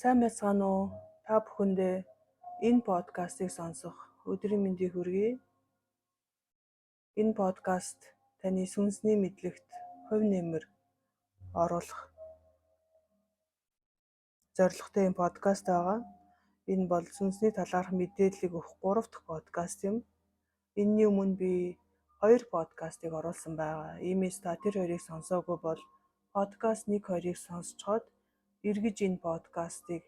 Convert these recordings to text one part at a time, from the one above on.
Сайн байцгаана уу? Та бүхэндээ энэ подкастыг сонсох өдрийн мэндийг хүргэе. Энэ подкаст таны сүнсний мэдлэгт хувь нэмэр оруулах зорилготой энэ подкаст байгаа. Энэ бол сүнсний талаарх мэдээллийг өгөх 3 дахь подкаст юм. Энэний өмнө би 2 подкастыг оруулсан байгаа. Иймээс та тэр хоёрыг сонсоогүй бол подкаст 1, 2-ыг сонсцоход эргэж энэ подкастыг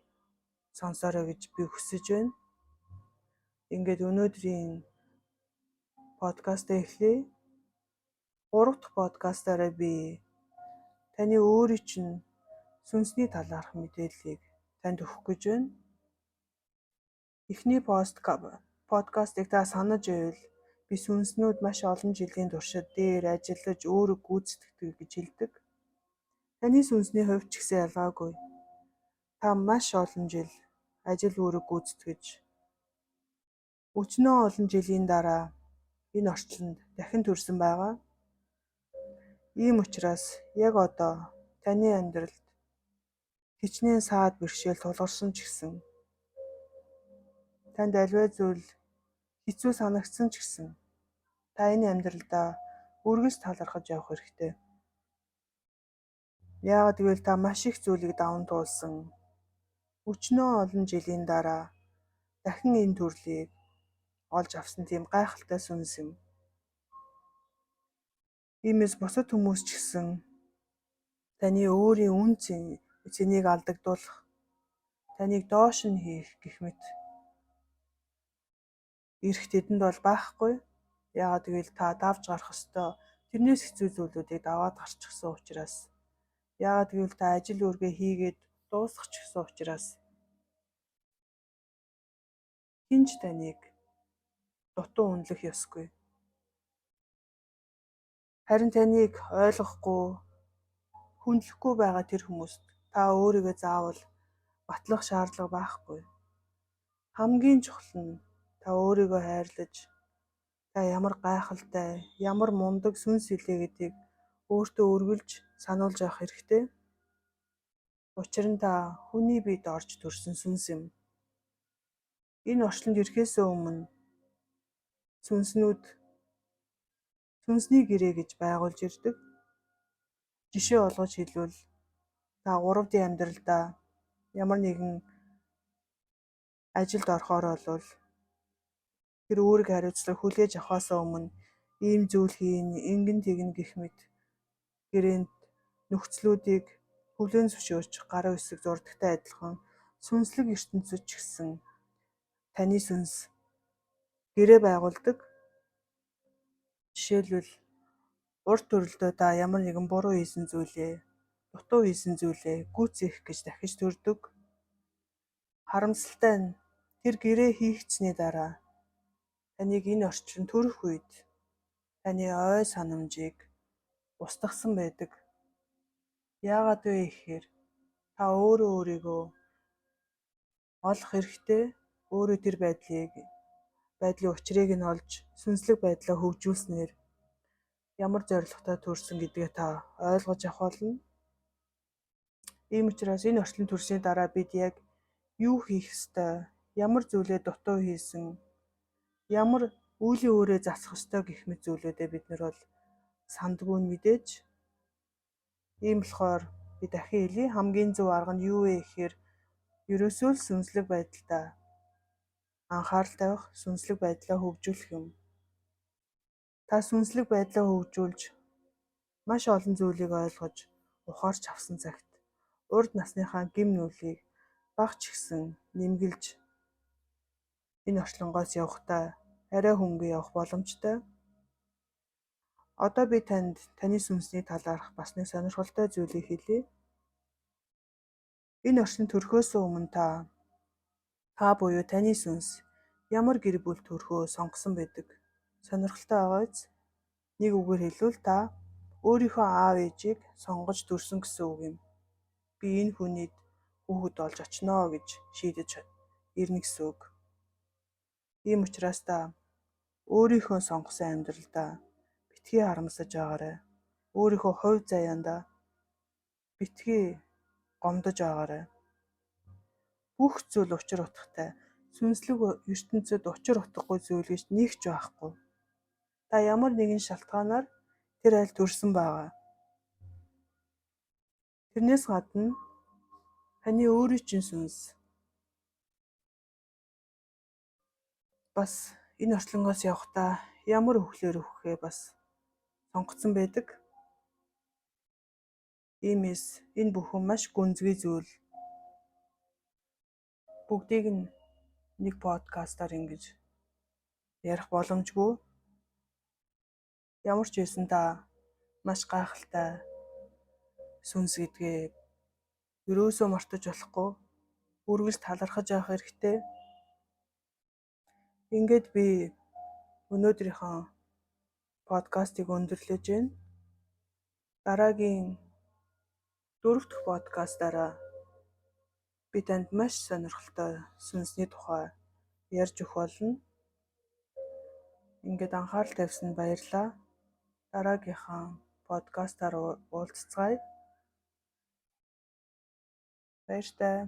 сонсоорой гэж би хүсэж байна. Ингээд өнөөдрийн подкастаа эхлэе. 3 дахь подкастаараа би таны өөрийн чинь сүнсний талаарх мэдээллийг танд өгөх гэж байна. Эхний подкастыг та санаж байвал би сүнснүүд маш олон жилийн туршид дээр ажиллаж өөрийг гүйцэтгэдэг гэж хэлдэг. Таны сүнсний хувьд ч гэсэн ялгаагүй. Та маш олон жил ажил өөрийг гүйцэтгэж өчнөө олон жилийн дараа энэ орчинд дахин төрсөн байгаа. Ийм учраас яг одоо таны амьдралд хичнээн саад бэрхшээл тулгарсан ч гэсэн танд аливаа зүйл хэцүү санагдсан ч гэсэн та энэ амьдралдаа үргэлж талархаж явах хэрэгтэй. Яагаад гэвэл та маш их зүйлийг даван туулсан. Өчнөө олон жилийн дараа дахин энэ төрлийг олж авсан тийм гайхалтай сүнс юм. Иймээс бусад хүмүүс ч гэсэн таны өөрийн үн цэнийг алдагдуулах, таныг доош нь хийх гэх мэт эрх тэдэнд бол байхгүй. Яагаад гэвэл та давж гарах ёстой тэрнээс хэцүү зүйлүүдийг даваад гарчихсан учраас. Яагаад гэвэл та ажил үргээ хийгээд дуусгачихсан учраас хинч таныг дутуу үнэлэх ёсгүй. Харин таныг ойлгохгүй, хүндлэхгүй байгаа тэр хүмүүст та өөрийгөө заавал батлах шаардлага байхгүй. Хамгийн чухал нь та өөрийгөө хайрлаж, та ямар гайхалтай, ямар мундаг сүнс илээ гэдгийг өөртөө үргэлж сануулж авах хэрэгтэй. Учир нь та хүний биед орж төрсөн сүнс юм. Энэ орчинд ирэхээс өмнө сүнсний гэрээ гэж байгуулж ирдэг. Жишээ олгож хэлбэл та 3D амьдралдаа ямар нэгэн ажилд орохоор бол тэр үүрэг хариуцлага хүлээж авахаас өмнө ийм зүйл хийн, ингэн тэгнэ гэх мэт гэрээнд нөхцлүүдийг хүлээн зөвшөөрч гараа үсэг зурдагтай адилхан сүнслэг ертөнцөд ч гэсэн таны сүнс гэрээ байгуулдаг. Жишээлбэл урт төрөлдөө та ямар нэгэн буруу хийсэн зүйлээ, дутуу хийсэн зүйлээ гүйцээх гэж дахиж төрдөг. Харамсалтай нь тэр гэрээ хийгдсэний дараа таныг энэ орчин төрөх үед таны ой санамжийг устгасан байдаг. Яагаад вэ гэхээр та өөрийгөө олох хэрэгтэй. Өөрөө тэр байдлын учрыг нь олж сүнслэг байдлаа хөгжүүлснээр ямар зорилготой төрсөн гэдгээ та ойлгож авах болно. Ийм учраас энэ орчинд төрсний дараа бид яг юу хийх ёстой, ямар зүйлээ дутуу хийсэн, ямар үеийн өөрөө засах ёстой гэх мэт зүйлүүдээ бид нар бол сандгүй нь мэдээж. Ийм болохоор би дахин хэлье, хамгийн зөв арга нь юу вэ гэхээр ерөөсөө л сүнслэг байдалтай анхаарал тавих, сүнслэг байдлаа хөгжүүлэх юм. Та сүнслэг байдлаа хөгжүүлж маш олон зүйлийг ойлгож ухаарч авсан цагт урд насныхаа гим нүглийг багч гисэн нэмгэлж энэ орчлонгоос явахдаа арай хөнгөн явах боломжтой. Одоо би танд таны сүнсний талаарх бас нэг сонирхолтой зүйлийг хэлье. Энэ орчинд төрөхөөс өмнө та буюу таны сүнс ямар гэр бүл төрхөө сонгосон байдаг. Сонирхолтой байгаа биз? Нэг үгээр хэлбэл та өөрийнхөө аав ээжийг сонгож төрсөн гэсэн үг юм. Би энэ хүнийд хүүхэд болж очноо гэж шийдэж ирнэ гэсэн үг. Ийм учраас та өөрийнхөө сонгосон амьдралдаа битгий харамсаж байгаарай. Өөрийнхөө хувь заяандаа битгий гомдож байгаарай. бүх зүйл учир утгатай. Сүнслэг ертөнцид учир утгагүй зүйл гэж нэг ч байхгүй. Та ямар нэгэн шалтгаанаар тэр айл төрсөн байгаа. Тэрнээс гадна таны өөрийн чинь сүнс бас энэ орчлонгоос явахдаа ямар өвхлөөр өвхөхээ бас сонгоцсон байдаг. Иймээс энэ бүхэн маш гүнзгий зүйл. Бүгдийг нь нэг подкастаар ингэж ярих боломжгүй. Ямар ч байсан та маш гайхалтай сүнс гэдгээ ерөөсөө мартаж болохгүй. Үргэлж талархаж явах хэрэгтэй. Ингээд би өнөөдрийнхөө подкастыг өндөрлөж байна. Дараагийн 4 дахь подкастаараа би танд маш сонирхолтой сүнсний тухай ярьж өгөх болно. Ингээд анхаарал тавьсанд баярлалаа. Дараагийнхаа подкастаар уулзцгаая. Баяртай.